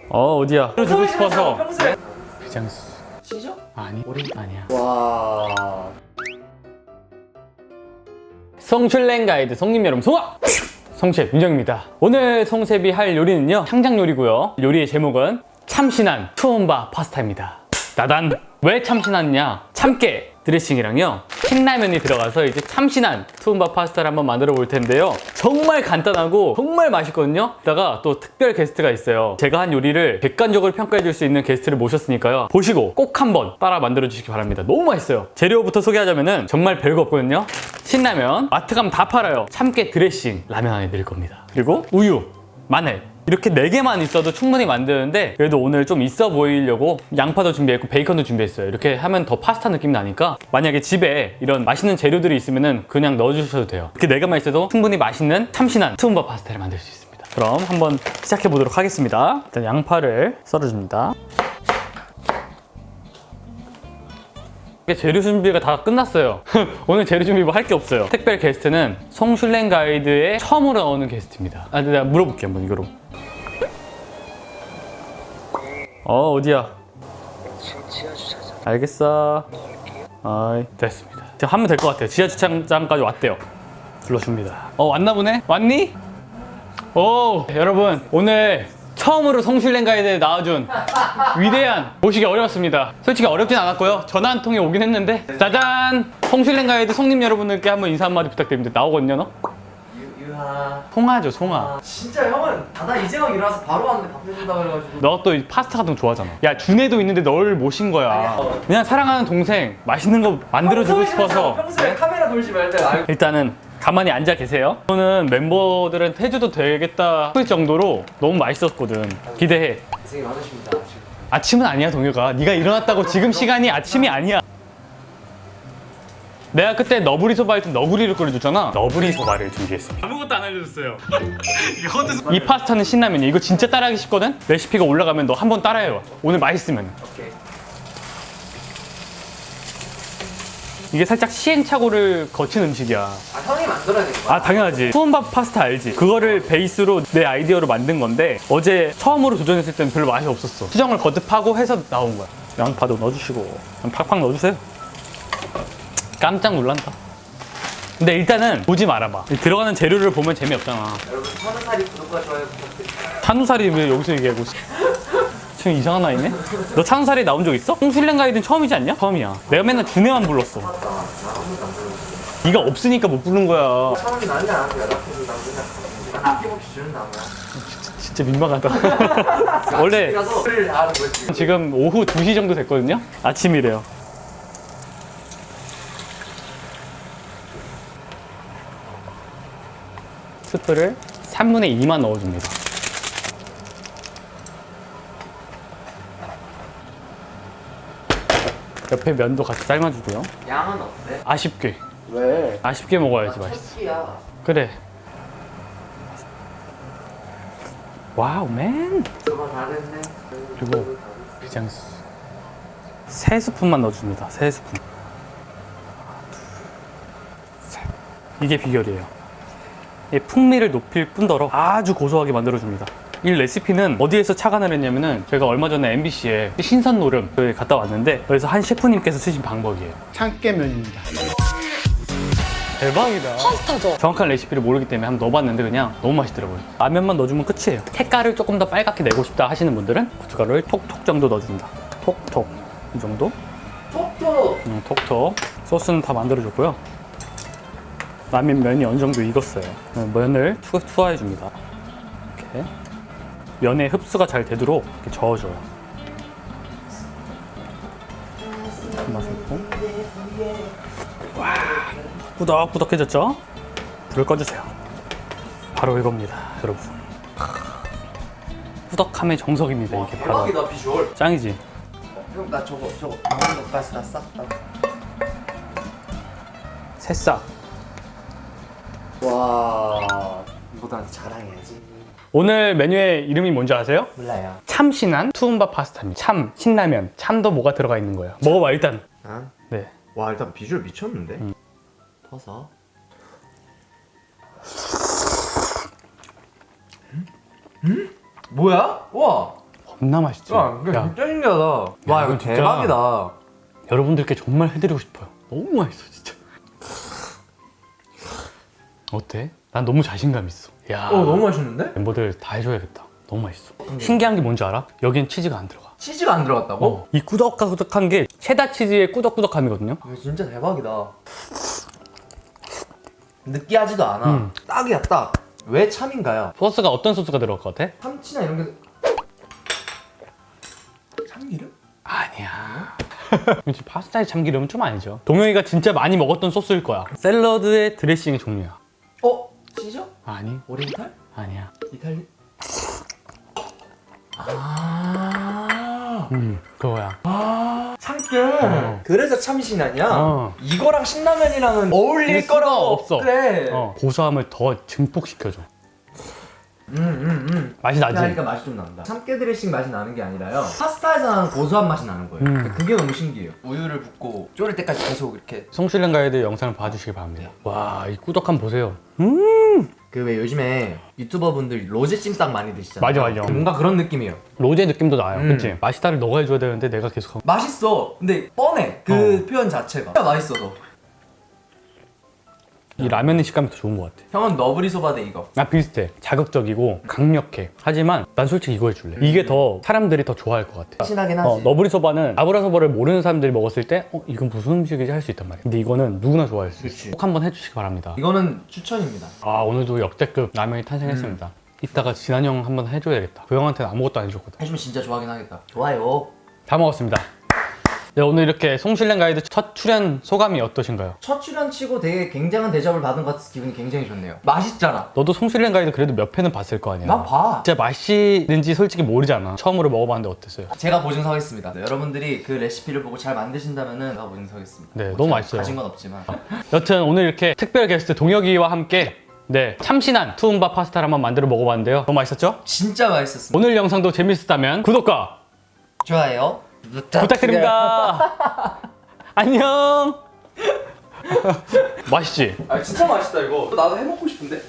어디야? 주고 싶어서. 평소에 비장수. 시죠? 아니. 오리 아니야. 와. 성슐랭 가이드 성님 여러분 송아! 성셰프 윤정입니다. 오늘 성셰프이 할 요리는요 창작 요리고요. 요리의 제목은 참신한 투움바 파스타입니다. 따단! 왜 참신하냐? 참깨 드레싱이랑요 신라면이 들어가서 이제 참신한 투움바 파스타를 한번 만들어 볼 텐데요. 정말 간단하고 정말 맛있거든요. 이따가 또 특별 게스트가 있어요. 제가 한 요리를 객관적으로 평가해 줄 수 있는 게스트를 모셨으니까요. 보시고 꼭 한번 따라 만들어 주시기 바랍니다. 너무 맛있어요. 재료부터 소개하자면은 정말 별거 없거든요. 신라면, 마트 가면 다 팔아요. 참깨 드레싱 라면 안에 넣을 겁니다. 그리고 우유, 마늘 이렇게 4개만 있어도 충분히 만드는데 그래도 오늘 좀 있어 보이려고 양파도 준비했고 베이컨도 준비했어요. 이렇게 하면 더 파스타 느낌 나니까 만약에 집에 이런 맛있는 재료들이 있으면 그냥 넣어주셔도 돼요. 이렇게 4개만 있어도 충분히 맛있는 참신한 투움바 파스타를 만들 수 있습니다. 그럼 한번 시작해 보도록 하겠습니다. 일단 양파를 썰어줍니다. 재료 준비가 다 끝났어요. 오늘 재료 준비 뭐 할 게 없어요. 특별 게스트는 성슐랭 가이드에 처음으로 나오는 게스트입니다. 내가 물어볼게 한번 이거로. 어디야? 알겠어. 됐습니다. 지금 하면 될 것 같아요. 지하 주차장까지 왔대요. 불러줍니다. 왔나 보네? 왔니? 여러분 오늘 처음으로 성슐랭 가이드에 나와준 위대한, 보시기 어려웠습니다. 솔직히 어렵진 않았고요. 전화 한 통이 오긴 했는데 짜잔! 성슐랭 가이드 손님 여러분들께 한번 인사 한마디 부탁드립니다. 나오거든요 너? 유하. 송아죠 송아. 진짜 형은 다다 이제 막 일어나서 바로 왔는데 밥 해준다고 해가지고. 너 또 파스타 같은 거 좋아하잖아. 야 준혜도 있는데 널 모신 거야. 그냥 사랑하는 동생 맛있는 거 만들어주고 싶어서. 평소에 카메라 돌지 말때 알고. 일단은 가만히 앉아 계세요. 저는 멤버들한테 해줘도 되겠다 싶을 정도로 너무 맛있었거든. 기대해. 고생이 많으십니다. 지금. 아침은 아니야 동혁아. 네가 일어났다고 지금 시간이 아침이 아니야. 내가 그때 너구리 소바 할 때 너구리를 끓여줬잖아. 너구리 소바를 준비했습니다. 아무것도 안 알려줬어요. 이 파스타는 신라면이야. 이거 진짜 따라하기 쉽거든? 레시피가 올라가면 너 한번 따라해봐. 오늘 맛있으면. 오케이. 이게 살짝 시행착오를 거친 음식이야. 형이 만들어야 되는 거야? 당연하지. 투움밥 파스타 알지? 그거를 베이스로 내 아이디어로 만든 건데 어제 처음으로 도전했을 때는 별로 맛이 없었어. 수정을 거듭하고 해서 나온 거야. 양파도 넣어주시고 팍팍 넣어주세요. 깜짝 놀란다. 근데 일단은 보지 말아봐. 들어가는 재료를 보면 재미없잖아. 여러분 천우살이 구독과 좋아요 부탁드립니다. 찬우살이 왜 여기서 얘기하고 있어? 지금 이상한 아이네? 너 찬우살이 나온 적 있어? 성슐랭 가이드는 처음이지 않냐? 처음이야. 내가 맨날 준혜만 불렀어. 네가 없으니까 못 부른 거야. 처음이 난리 안 하고 연락해준다고 생각하고 아낌없이 주는 나무야. 진짜 민망하다. 원래 그래서 술을 다 하는 거지. 지금 오후 2시 정도 됐거든요? 아침이래요. 스프를 3분의 2만 넣어줍니다. 옆에 면도 같이 삶아주고요. 양은 어때? 아쉽게. 왜? 아쉽게 먹어야지 맛있어. 첫끼야. 그래. 와우 맨. 저거 다 됐네. 그리고 비장수 3스푼만 넣어줍니다. 3스푼. 이게 비결이에요. 이 풍미를 높일 뿐더러 아주 고소하게 만들어줍니다. 이 레시피는 어디에서 착안을 했냐면은 제가 얼마 전에 MBC에 신선 노름을 갔다 왔는데 그래서 한 셰프님께서 쓰신 방법이에요. 참깨면입니다. 대박이다. 파스타죠? 정확한 레시피를 모르기 때문에 한번 넣어봤는데 그냥 너무 맛있더라고요. 라면만 넣어주면 끝이에요. 색깔을 조금 더 빨갛게 내고 싶다 하시는 분들은 고춧가루를 톡톡 정도 넣어준다. 톡톡 이 정도? 톡톡. 톡톡. 소스는 다 만들어줬고요. 라면 면이 어느 정도 익었어요. 면을 투하해줍니다. 이렇게 면에 흡수가 잘 되도록 이렇게 저어줘요. 맛을 있고. 와, 꾸덕꾸덕해졌죠? 불을 꺼주세요. 바로 이겁니다, 여러분. 꾸덕함의 정석입니다. 이게 바로 대박이다 비주얼. 짱이지. 형 나 저거 먹는 것까지 다 싹. 새싹. 와. 이보다 자랑해야지. 오늘 메뉴의 이름이 뭔지 아세요? 몰라요. 참신한 투움바 파스타입니다. 참, 신라면. 참도 뭐가 들어가 있는 거예요. 먹어봐 일단. 아? 네. 와 일단 비주얼 미쳤는데. 터서. 뭐야? 와. 겁나 맛있지? 야, 이거 야, 진짜 신기하다. 와, 이거 이건 진짜- 대박이다. 여러분들께 정말 해드리고 싶어요. 너무 맛있어 진짜. 어때? 난 너무 자신감 있어. 야, 너무 맛있는데? 멤버들 다 해줘야겠다. 너무 맛있어. 신기한 게 뭔지 알아? 여긴 치즈가 안 들어가. 치즈가 안 들어갔다고? 이 꾸덕꾸덕한 게 체다 치즈의 꾸덕꾸덕함이거든요. 이거 진짜 대박이다. 느끼하지도 않아. 딱이야, 딱. 왜 참인가요? 소스가 어떤 소스가 들어갈 것 같아? 참치나 이런 게 참기름? 아니야. 그치, 파스타에 참기름은 좀 아니죠. 동영이가 진짜 많이 먹었던 소스일 거야. 샐러드의 드레싱 종류야. 시저? 아니, 오리엔탈? 아니야. 이탈리? 그거야. 참깨. 그래서 참신하냐? 어. 이거랑 신라면이랑은 어울릴 수가 거라고. 없어. 그래. 고소함을 더 증폭시켜줘. 맛이 나지? 그러니까 맛이 좀 난다. 참깨 드레싱 맛이 나는 게 아니라요. 파스타에서 나는 고소한 맛이 나는 거예요. 그러니까 그게 너무 신기해요. 우유를 붓고 졸일 때까지 계속 이렇게. 송실랭 가이드 영상을 봐주시기 바랍니다. 와, 이 꾸덕함 보세요. 그 왜 요즘에 유튜버 분들 로제 찜닭 많이 드시잖아요. 맞아, 맞아. 뭔가 그런 느낌이에요. 로제 느낌도 나요. 그치? 맛있다를 너가 해줘야 되는데 내가 계속 하고. 맛있어. 근데 뻔해. 그 표현 자체가. 진짜 맛있어서. 이 라면의 식감이 더 좋은 것 같아. 형은 너브리 소바 대 이거. 나 비슷해. 자극적이고 강력해. 하지만 난 솔직히 이거 해줄래. 이게 더 사람들이 더 좋아할 것 같아. 신나긴 하지. 너브리 소바는 아브라 소바를 모르는 사람들이 먹었을 때 이건 무슨 음식이지 할 수 있단 말이야. 근데 이거는 누구나 좋아할 수 그치. 있어. 꼭 한번 해주시기 바랍니다. 이거는 추천입니다. 아, 오늘도 역대급 라면이 탄생했습니다. 이따가 진한 형 한번 해줘야겠다. 그 형한테는 아무것도 안 해줬거든. 해주면 진짜 좋아하긴 하겠다. 좋아요. 다 먹었습니다. 네, 오늘 이렇게 송실랭 가이드 첫 출연 소감이 어떠신가요? 첫 출연 치고 되게 굉장한 대접을 받은 것 같아서 기분이 굉장히 좋네요. 맛있잖아. 너도 송실랭 가이드 그래도 몇 회는 봤을 거 아니야? 난 봐. 진짜 맛있는지 솔직히 모르잖아. 처음으로 먹어봤는데 어땠어요? 제가 보증서겠습니다. 네, 여러분들이 그 레시피를 보고 잘 만드신다면은 제가 보증서겠습니다. 네, 뭐 너무 제가 맛있어요. 가진 건 없지만. 여튼 오늘 이렇게 특별 게스트 동혁이와 함께 참신한 투움바 파스타를 한번 만들어 먹어봤는데요. 너무 맛있었죠? 진짜 맛있었습니다. 오늘 영상도 재밌었다면 구독과 좋아요. 부탁드립니다. 안녕. 맛있지? 아 진짜 맛있다 이거. 나도 해먹고 싶은데.